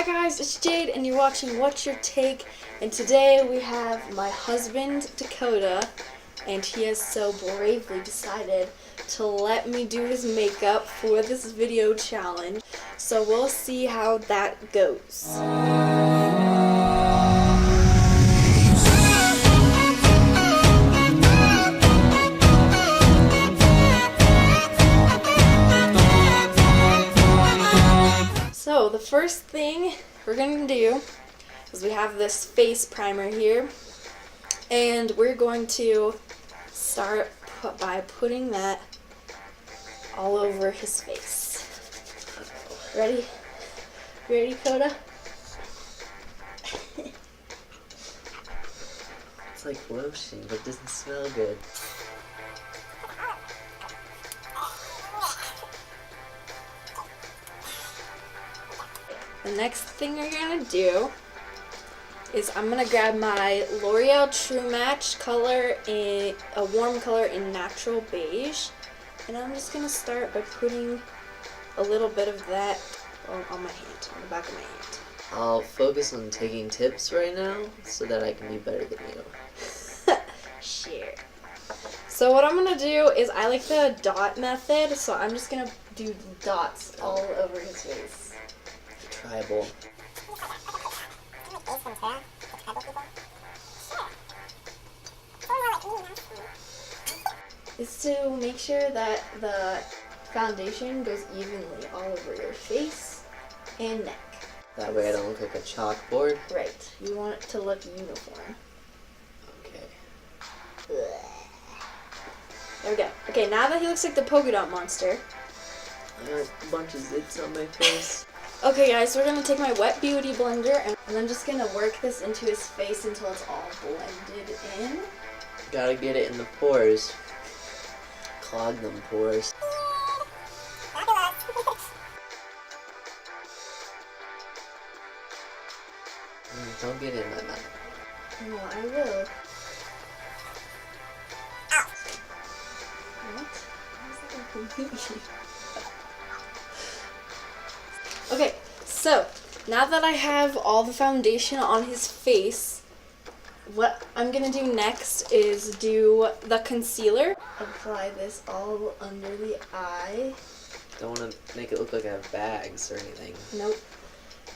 guys, it's Jade and you're watching What's Your Take, and today we have my husband Dakota, and he has so bravely decided to let me do his makeup for this video challenge. So we'll see how that goes. So the first thing we're going to do is we have this face primer here, and we're going to start by putting that all over his face. Ready? Ready, Kota? It's like lotion, but it doesn't smell good. The next thing we're going to do is I'm going to grab my L'Oreal True Match color, in a warm color in natural beige, and I'm just going to start by putting a little bit of that on my hand, on the back of my hand. I'll focus on taking tips right now so that I can be better than you. Sure. So what I'm going to do is I like the dot method, so I'm just going to do dots all over his face. Tribal. Is to make sure that the foundation goes evenly all over your face and neck. That way I don't look like a chalkboard. Right. You want it to look uniform. Okay. There we go. Okay, now that he looks like the polka dot monster. I have a bunch of zits on my face. Okay guys, so we're going to take my Wet Beauty blender and I'm just going to work this into his face until it's all blended in. Gotta get it in the pores. Clog them pores. Don't get it in my mouth. No, I will. What? Okay, so now that I have all the foundation on his face, what I'm going to do next is do the concealer. Apply this all under the eye. Don't want to make it look like I have bags or anything. Nope.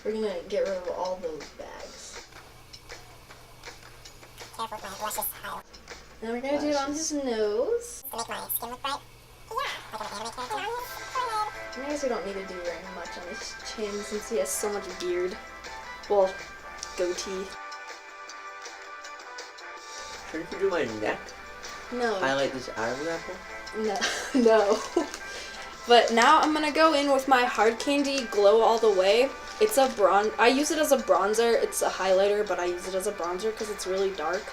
We're going to get rid of all those bags. Careful with my blushes. Then we're going to do it on his nose. To make my skin look bright. Yeah, like an anime character. I guess we don't need to do very much on his chin since he has so much beard. Well, goatee. Shouldn't you do my neck? No. Highlight this Adam's apple? No. No. But now I'm going to go in with my Hard Candy Glow All The Way. It's a bronze. I use it as a bronzer. It's a highlighter, but I use it as a bronzer because it's really dark.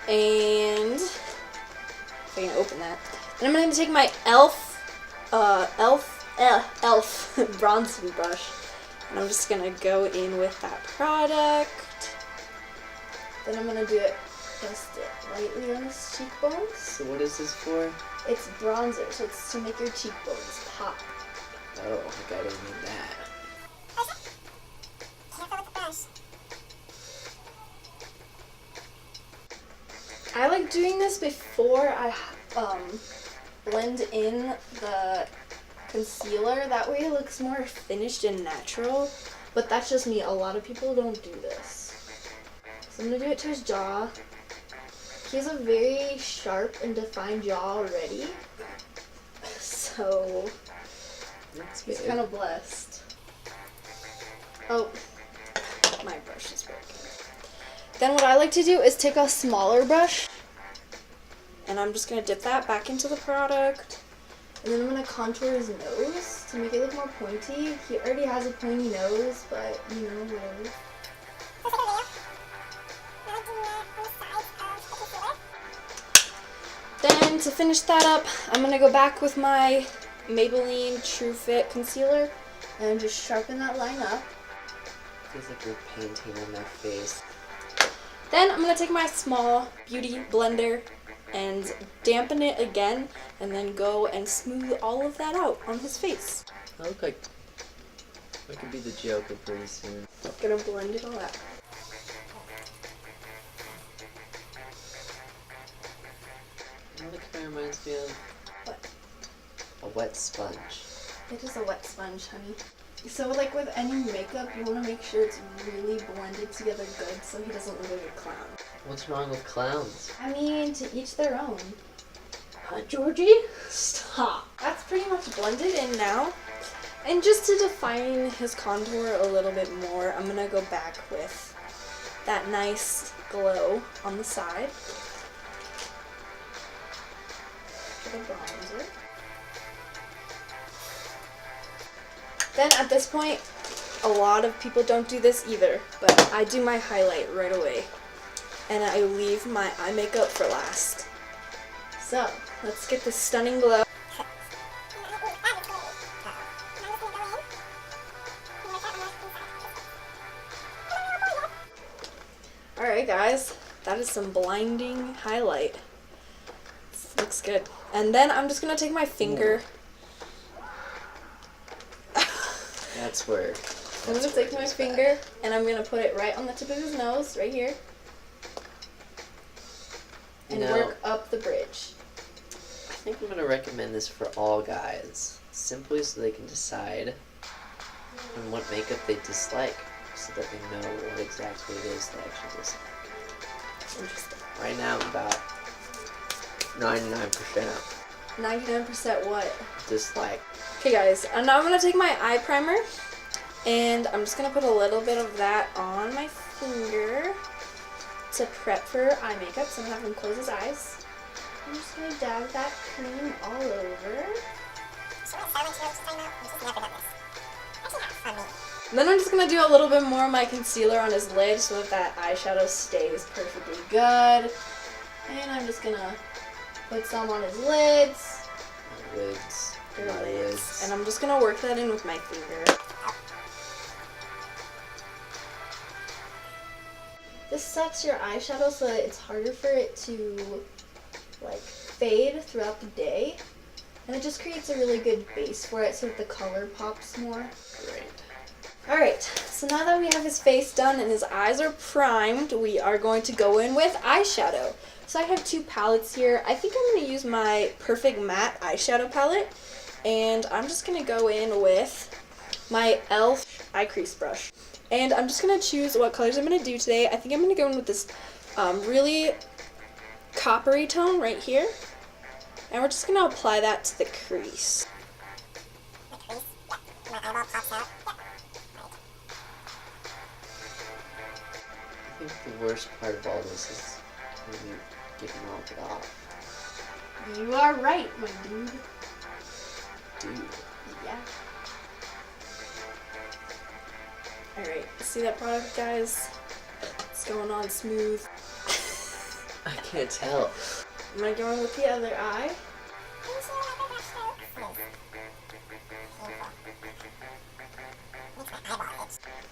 And if I can open that. Then I'm going to take my e.l.f. bronzing brush, and I'm just gonna go in with that product. Then I'm gonna do it just lightly on his cheekbones. So what is this for? It's bronzer, so it's to make your cheekbones pop. Oh, like I didn't mean that. Careful with the brush. I like doing this before I blend in the concealer. That way it looks more finished and natural, but that's just me. A lot of people don't do this. So I'm going to do it to his jaw. He has a very sharp and defined jaw already, so he's kind of blessed. Oh, my brush is broken. Then what I like to do is take a smaller brush, and I'm just going to dip that back into the product. And then I'm going to contour his nose to make it look more pointy. He already has a pointy nose, but you know, whatever. Then to finish that up, I'm going to go back with my Maybelline True Fit concealer and just sharpen that line up. Feels like you're painting on my face. Then I'm going to take my small beauty blender and dampen it again, and then go and smooth all of that out on his face. I look like I could be the Joker pretty soon. Gonna blend it all out. You know what it kind of reminds me of? What? A wet sponge. It is a wet sponge, honey. So like with any makeup, you want to make sure it's really blended together good so he doesn't look like a clown. What's wrong with clowns? I mean, to each their own. Huh, Georgie? Stop. That's pretty much blended in now. And just to define his contour a little bit more, I'm going to go back with that nice glow on the side. For the bronzer. Then at this point, a lot of people don't do this either, but I do my highlight right away. And I leave my eye makeup for last. So, let's get this stunning glow. Alright guys, that is some blinding highlight. This looks good. And then I'm just going to take my finger. That's where. I'm going to take my finger and I'm going to put it right on the tip of his nose, right here. And work up the bridge. I think I'm going to recommend this for all guys, simply so they can decide on what makeup they dislike, so that they know what exactly it is they actually dislike. Interesting. Right now I'm about 99% 99% what? dislike. Okay guys, and now I'm going to take my eye primer and I'm just going to put a little bit of that on my finger to prep for eye makeup. So I'm going to have him close his eyes. I'm just going to dab that cream all over. And then I'm just going to do a little bit more of my concealer on his lid so that eyeshadow stays perfectly good. And I'm just going to put some on his lids. Lids. Their My lids. lids. And I'm just going to work that in with my finger. This sets your eyeshadow so that it's harder for it to like fade throughout the day. And it just creates a really good base for it so that the color pops more. Great. Alright, so now that we have his face done and his eyes are primed, we are going to go in with eyeshadow. So I have two palettes here. I think I'm going to use my Perfect Matte eyeshadow palette. And I'm just going to go in with my e.l.f. eye crease brush. And I'm just going to choose what colors I'm going to do today. I think I'm going to go in with this really coppery tone right here. And we're just going to apply that to the crease. My eyeball pops out. I think the worst part of all this is when you get them all off. You are right, my dude. Dude. Yeah. Alright, see that product, guys? It's going on smooth. I can't tell. I'm gonna go in with the other eye.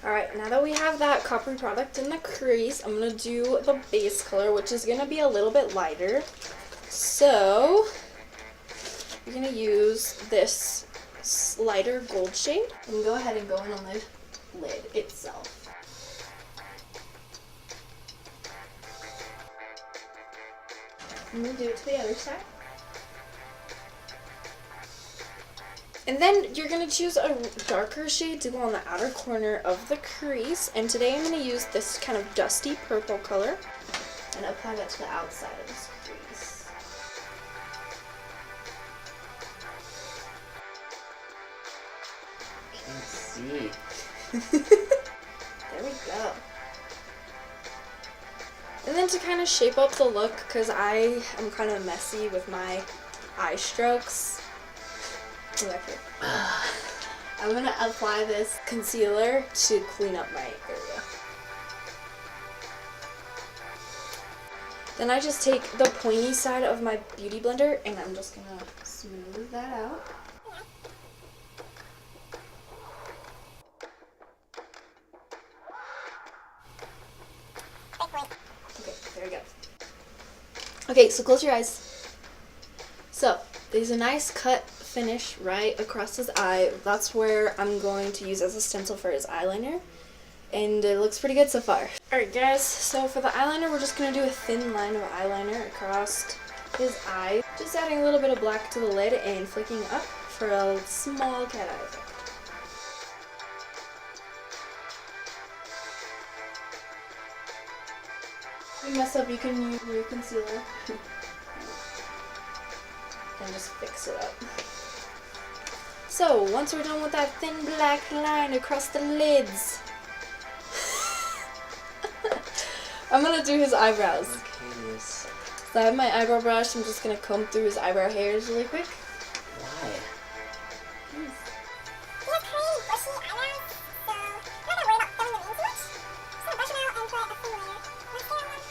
Alright, now that we have that coppery product in the crease, I'm gonna do the base color, which is gonna be a little bit lighter. So, you're gonna use this lighter gold shade. And go ahead and go in on the lid itself. I'm gonna do it to the other side. And then you're going to choose a darker shade to go on the outer corner of the crease. And today I'm going to use this kind of dusty purple color and apply that to the outside of this crease. Can't see. There we go. And then to kind of shape up the look, because I am kind of messy with my eye strokes, I'm going to apply this concealer to clean up my area. Then I just take the pointy side of my beauty blender and I'm just going to smooth that out. Okay, there we go. Okay, so close your eyes. So, there's a nice cut finish right across his eye. That's where I'm going to use as a stencil for his eyeliner. And it looks pretty good so far. Alright guys, so for the eyeliner, we're just going to do a thin line of eyeliner across his eye. Just adding a little bit of black to the lid and flicking up for a small cat eye effect. If you mess up, you can use your concealer and just fix it up. So, once we're done with that thin black line across the lids, I'm gonna do his eyebrows. Okay, yes. So I have my eyebrow brush. I'm just gonna comb through his eyebrow hairs really quick. Why? He has curly, bushy eyebrows, so I'm not gonna worry about filling them in too much. Just gonna brush them out and put a thin layer of mascara on them.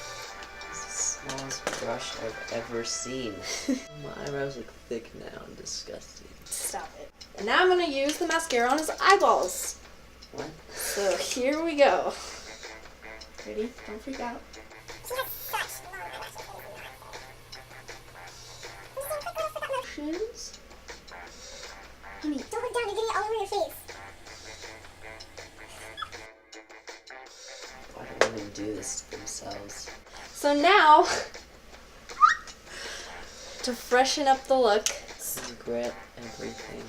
It's the smallest brush I've ever seen. My eyebrows look thick now and disgusting. Stop it. And now I'm gonna use the mascara on his eyeballs. What? So here we go. Ready? Don't freak out. He has such long eyelashes. I'm just doing a quick little flip up motion. Shoes. Honey. Don't look down, you're getting it all over your face. Why do women do this to themselves? So now, to freshen up the look, Regret everything.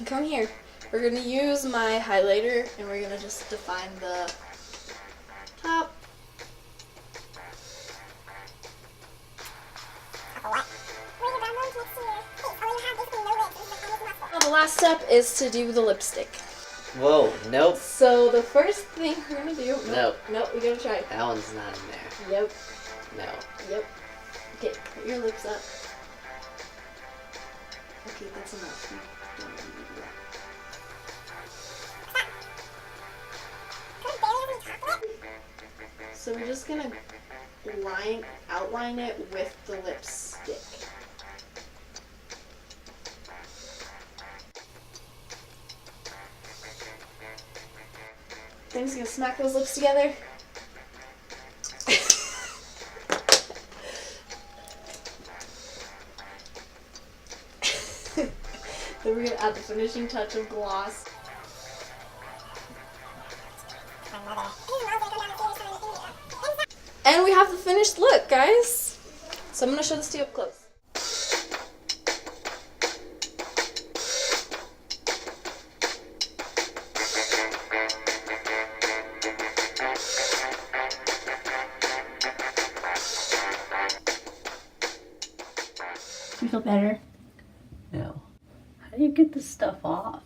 come here. We're gonna use my highlighter and we're gonna just define the top. What? Where your brown bones next to your face. Oh, you have basically no lips. It's like almost impossible. Now the last step is to do the lipstick. Whoa, nope. So the first thing we're gonna do. Nope. Nope, we gotta try. That one's not in there. Yep. No. Yep. Okay, put your lips up. Okay, that's enough. You don't need to do that. Could barely have any top lip. So we're just gonna outline it with the lipstick. Then just gonna smack those lips together. Then we're gonna add the finishing touch of gloss. My mother. It is allowed to go down the finish line with India. And we have the finished look, guys. So I'm gonna show this to you up close. Do you feel better? No. How do you get this stuff off?